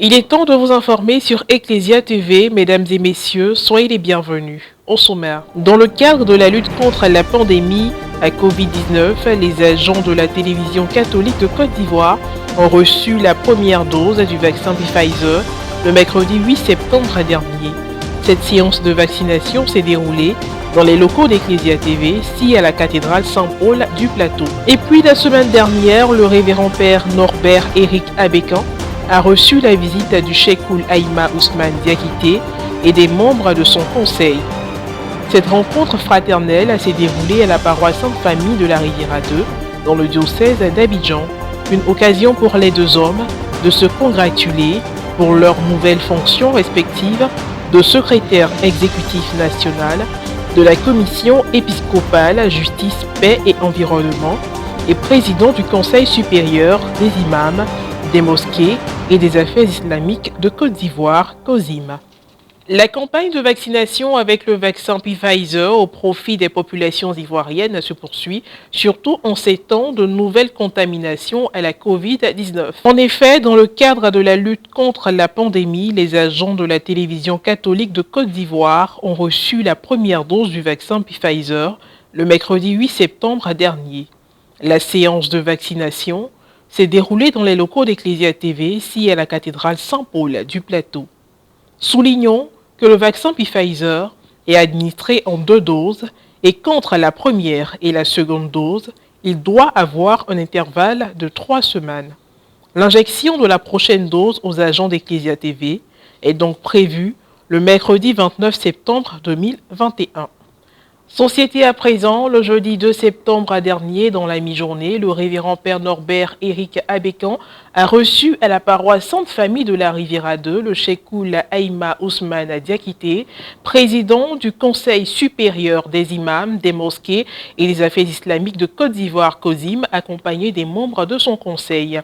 Il est temps de vous informer sur Ecclesia TV, mesdames et messieurs, soyez les bienvenus. Au sommaire, dans le cadre de la lutte contre la pandémie à Covid-19, les agents de la télévision catholique de Côte d'Ivoire ont reçu la première dose du vaccin Pfizer le mercredi 8 septembre dernier. Cette séance de vaccination s'est déroulée dans les locaux d'Ecclesia TV, ici à la cathédrale Saint-Paul du Plateau. Et puis la semaine dernière, le révérend père Norbert Éric Abékan a reçu la visite du Cheikhoul Aïma Ousmane Diakité et des membres de son conseil. Cette rencontre fraternelle s'est déroulée à la paroisse Sainte-Famille de la Riviera 2, dans le diocèse d'Abidjan, une occasion pour les deux hommes de se congratuler pour leurs nouvelles fonctions respectives de secrétaire exécutif national de la Commission épiscopale Justice, Paix et Environnement et président du Conseil supérieur des imams, des mosquées et des affaires islamiques de Côte d'Ivoire, COSIM. La campagne de vaccination avec le vaccin Pfizer au profit des populations ivoiriennes se poursuit, surtout en ces temps de nouvelles contaminations à la Covid-19. En effet, dans le cadre de la lutte contre la pandémie, les agents de la télévision catholique de Côte d'Ivoire ont reçu la première dose du vaccin Pfizer le mercredi 8 septembre dernier. La séance de vaccination s'est déroulée dans les locaux d'Ecclesia TV, ici à la cathédrale Saint-Paul du Plateau. Soulignons que le vaccin Pfizer est administré en 2 doses et qu'entre la première et la seconde dose, il doit avoir un intervalle de 3 semaines. L'injection de la prochaine dose aux agents d'Ecclesia TV est donc prévue le mercredi 29 septembre 2021. Société à présent, le jeudi 2 septembre dernier, dans la mi-journée, le révérend père Norbert Éric Abékan a reçu à la paroisse Sainte-Famille de la Riviera 2 le Cheikhoul Aïma Ousmane Diakité, président du Conseil supérieur des imams, des mosquées et des affaires islamiques de Côte d'Ivoire, COSIM, accompagné des membres de son conseil.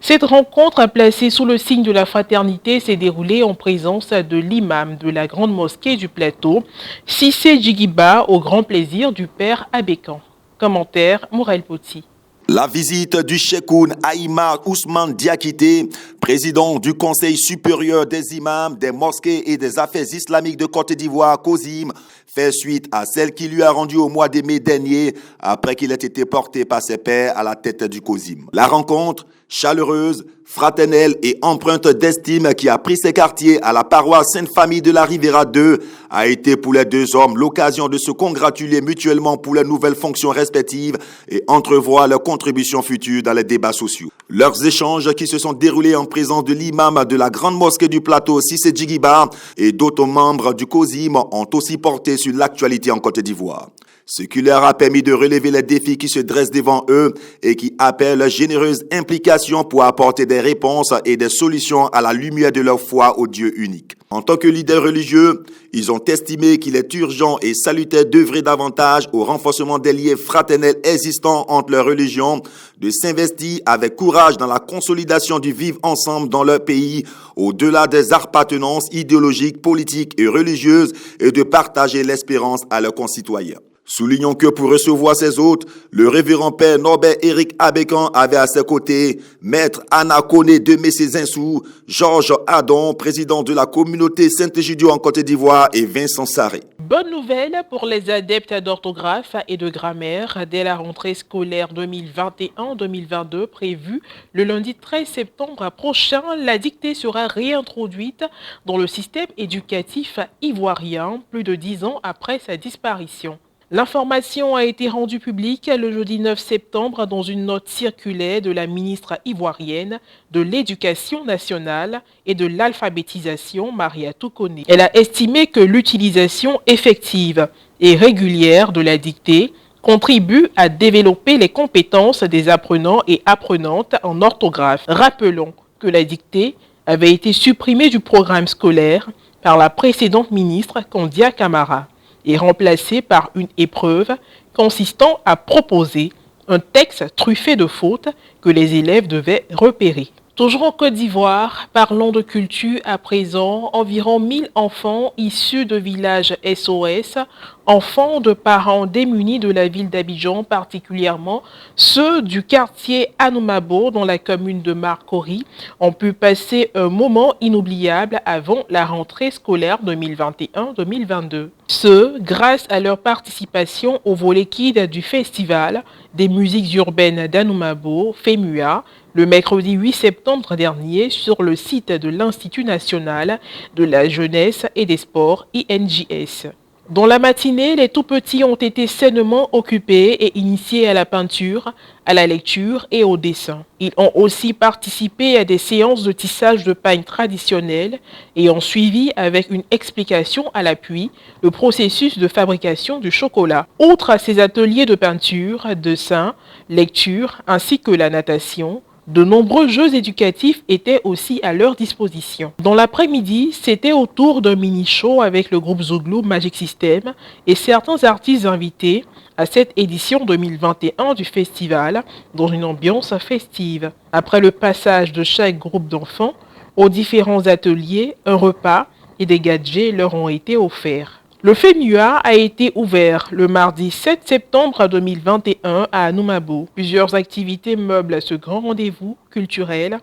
Cette rencontre, placée sous le signe de la fraternité, s'est déroulée en présence de l'imam de la grande mosquée du Plateau, Cissé Djigiba, au grand plaisir du père Abékan. Commentaire, Mourel Poti. La visite du Cheikhoul Aïma Ousmane Diakité, président du Conseil supérieur des imams, des mosquées et des affaires islamiques de Côte d'Ivoire, COSIM, fait suite à celle qui lui a rendu au mois de mai dernier, après qu'il ait été porté par ses pairs à la tête du COSIM. La rencontre, chaleureuse, fraternelle et empreinte d'estime qui a pris ses quartiers à la paroisse Sainte-Famille de la Riviera 2 a été pour les deux hommes l'occasion de se congratuler mutuellement pour leurs nouvelles fonctions respectives et entrevoir leurs contributions futures dans les débats sociaux. Leurs échanges qui se sont déroulés en présence de l'imam de la grande mosquée du Plateau, Cissé Djigiba, et d'autres membres du COSIM ont aussi porté sur l'actualité en Côte d'Ivoire. Ce qui leur a permis de relever les défis qui se dressent devant eux et qui appellent leur généreuse implication pour apporter des réponses et des solutions à la lumière de leur foi au Dieu unique. En tant que leaders religieux, ils ont estimé qu'il est urgent et salutaire d'œuvrer davantage au renforcement des liens fraternels existants entre leurs religions, de s'investir avec courage dans la consolidation du vivre ensemble dans leur pays, au-delà des appartenances idéologiques, politiques et religieuses, et de partager l'espérance à leurs concitoyens. Soulignons que pour recevoir ces hôtes, le révérend père Norbert Éric Abékan avait à ses côtés maître Anna Koné de Messé-Zinsou, Georges Adon, président de la communauté Saint-Egidio en Côte d'Ivoire, et Vincent Sarré. Bonne nouvelle pour les adeptes d'orthographe et de grammaire dès la rentrée scolaire 2021-2022 prévue le lundi 13 septembre prochain. La dictée sera réintroduite dans le système éducatif ivoirien plus de 10 ans après sa disparition. L'information a été rendue publique le jeudi 9 septembre dans une note circulaire de la ministre ivoirienne de l'Éducation nationale et de l'alphabétisation, Mariatou Koné. Elle a estimé que l'utilisation effective et régulière de la dictée contribue à développer les compétences des apprenants et apprenantes en orthographe. Rappelons que la dictée avait été supprimée du programme scolaire par la précédente ministre Kandia Camara et remplacée par une épreuve consistant à proposer un texte truffé de fautes que les élèves devaient repérer. Toujours en Côte d'Ivoire, parlons de culture à présent. Environ 1000 enfants issus de villages SOS, enfants de parents démunis de la ville d'Abidjan, particulièrement ceux du quartier Anoumabo dans la commune de Marcory, ont pu passer un moment inoubliable avant la rentrée scolaire 2021-2022. Ce, grâce à leur participation au volet Kid du Festival des musiques urbaines d'Anoumabo, FEMUA, le mercredi 8 septembre dernier sur le site de l'Institut national de la jeunesse et des sports INJS. Dans la matinée, les tout-petits ont été sainement occupés et initiés à la peinture, à la lecture et au dessin. Ils ont aussi participé à des séances de tissage de pagne traditionnelles et ont suivi avec une explication à l'appui le processus de fabrication du chocolat. Outre ces ateliers de peinture, dessin, lecture ainsi que la natation, de nombreux jeux éducatifs étaient aussi à leur disposition. Dans l'après-midi, c'était au tour d'un mini-show avec le groupe Zouglou Magic System et certains artistes invités à cette édition 2021 du festival dans une ambiance festive. Après le passage de chaque groupe d'enfants aux différents ateliers, un repas et des gadgets leur ont été offerts. Le FEMUA a été ouvert le mardi 7 septembre 2021 à Anoumabo. Plusieurs activités meublent ce grand rendez-vous culturel,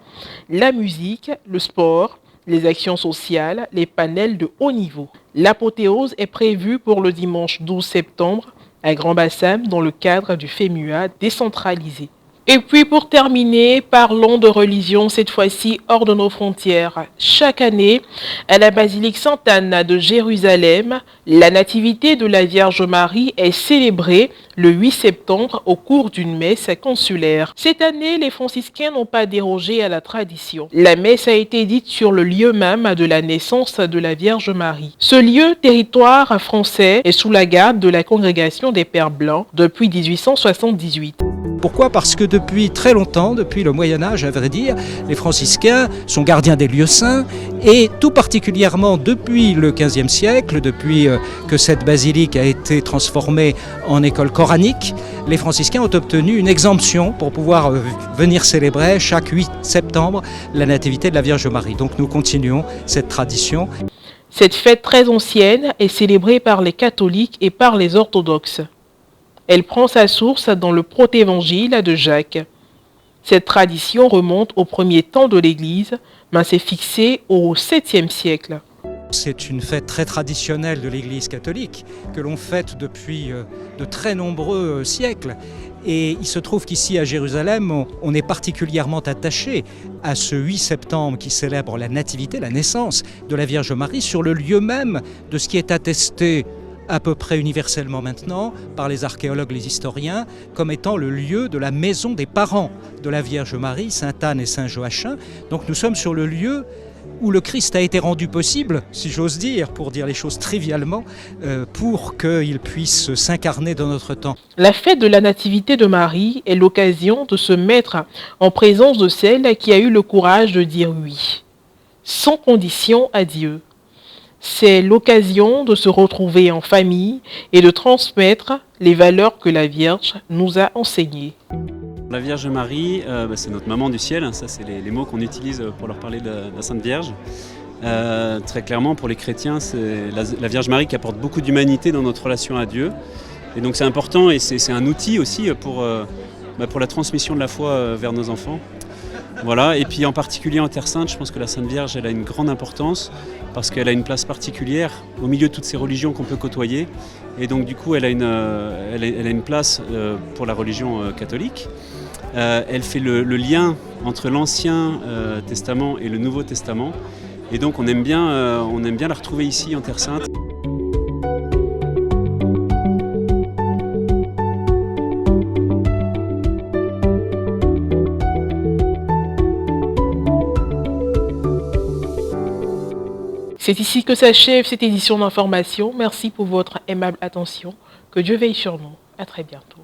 la musique, le sport, les actions sociales, les panels de haut niveau. L'apothéose est prévue pour le dimanche 12 septembre à Grand-Bassam dans le cadre du FEMUA décentralisé. Et puis pour terminer, parlons de religion, cette fois-ci hors de nos frontières. Chaque année, à la basilique Sainte-Anne de Jérusalem, la nativité de la Vierge Marie est célébrée le 8 septembre au cours d'une messe consulaire. Cette année, les franciscains n'ont pas dérogé à la tradition. La messe a été dite sur le lieu même de la naissance de la Vierge Marie. Ce lieu, territoire français, est sous la garde de la congrégation des Pères Blancs depuis 1878. Pourquoi ? Parce que depuis très longtemps, depuis le Moyen-Âge à vrai dire, les franciscains sont gardiens des lieux saints et tout particulièrement depuis le XVe siècle, depuis que cette basilique a été transformée en école coranique, les franciscains ont obtenu une exemption pour pouvoir venir célébrer chaque 8 septembre la nativité de la Vierge Marie. Donc nous continuons cette tradition. Cette fête très ancienne est célébrée par les catholiques et par les orthodoxes. Elle prend sa source dans le protévangile de Jacques. Cette tradition remonte au premier temps de l'Église, mais s'est fixée au 7e siècle. C'est une fête très traditionnelle de l'Église catholique que l'on fête depuis de très nombreux siècles. Et il se trouve qu'ici à Jérusalem, on est particulièrement attaché à ce 8 septembre qui célèbre la nativité, la naissance de la Vierge Marie sur le lieu même de ce qui est attesté à peu près universellement maintenant par les archéologues, les historiens, comme étant le lieu de la maison des parents de la Vierge Marie, Sainte-Anne et Saint-Joachim. Donc nous sommes sur le lieu où le Christ a été rendu possible, si j'ose dire, pour dire les choses trivialement, pour qu'il puisse s'incarner dans notre temps. La fête de la Nativité de Marie est l'occasion de se mettre en présence de celle qui a eu le courage de dire oui, sans condition à Dieu. C'est l'occasion de se retrouver en famille et de transmettre les valeurs que la Vierge nous a enseignées. La Vierge Marie, c'est notre maman du ciel, ça c'est les mots qu'on utilise pour leur parler de la Sainte Vierge. Très clairement pour les chrétiens, c'est la Vierge Marie qui apporte beaucoup d'humanité dans notre relation à Dieu. Et donc c'est important et c'est un outil aussi pour la transmission de la foi vers nos enfants. Voilà. Et puis en particulier en Terre Sainte, je pense que la Sainte Vierge elle a une grande importance parce qu'elle a une place particulière au milieu de toutes ces religions qu'on peut côtoyer. Et donc du coup elle a une place pour la religion catholique. Elle fait le lien entre l'Ancien Testament et le Nouveau Testament. Et donc on aime bien la retrouver ici en Terre Sainte. C'est ici que s'achève cette édition d'information. Merci pour votre aimable attention. Que Dieu veille sur nous. À très bientôt.